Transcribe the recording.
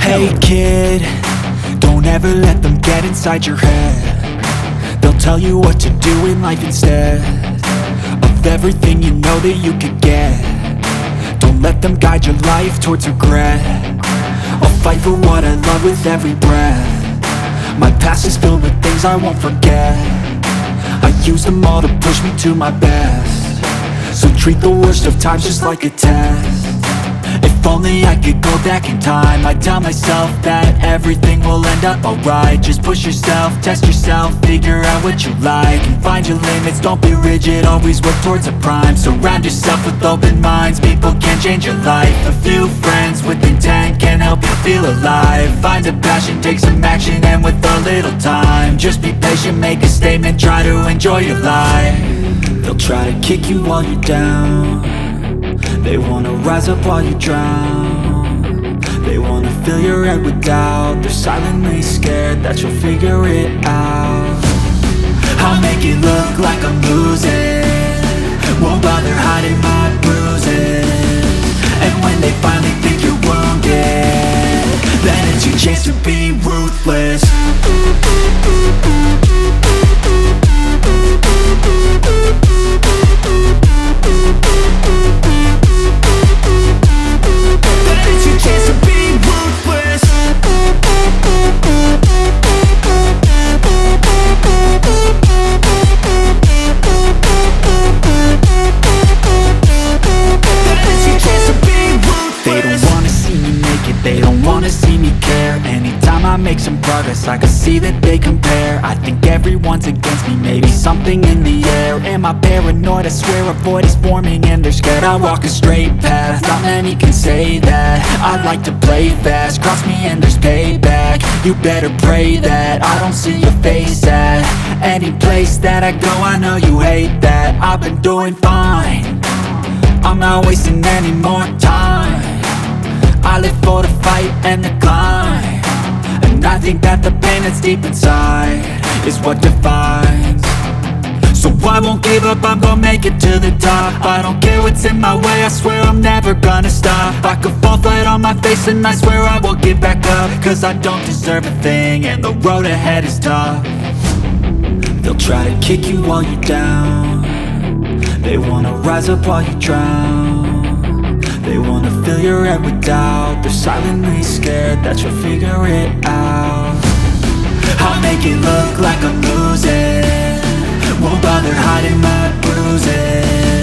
Hey kid, don't ever let them get inside your head. They'll tell you what to do in life instead of everything you know that you could get. Don't let them guide your life towards regret. I'll fight for what I love with every breath. My past is filled with things I won't forget. I use them all to push me to my best. So treat the worst of times just like a test. If only I could go back in time, I'd tell myself that everything will end up alright. Just push yourself, test yourself, figure out what you like, and find your limits, don't be rigid, always work towards a prime. Surround yourself with open minds, people can change your life. A few friends with intent can help you feel alive. Find a passion, take some action, and with a little time, just be patient, make a statement, try to enjoy your life. They'll try to kick you while you're down. They wanna rise up while you drown. They wanna fill your head with doubt. They're silently scared that you'll figure it out. I'll make it look like I'm losing, won't bother hiding my bruises. And when they finally think you're wounded, then it's your chance to be ruthless. They don't wanna see me care. Anytime I make some progress, I can see that they compare. I think everyone's against me, maybe something in the air. Am I paranoid? I swear a void is forming and they're scared I walk a straight path. Not many can say that. I like to play fast, cross me and there's payback. You better pray that I don't see your face at any place that I go. I know you hate that. I've been doing fine, I'm not wasting any more time. I live for the fight and the climb, and I think that the pain that's deep inside is what defines. So I won't give up, I'm gonna make it to the top. I don't care what's in my way, I swear I'm never gonna stop. I could fall flat on my face and I swear I will get back up, cause I don't deserve a thing and the road ahead is tough. They'll try to kick you while you're down. They wanna rise up while you drown. They wanna fill your head with doubt. They're silently scared that you'll figure it out. I'll make it look like I'm losing, won't bother hiding my bruises.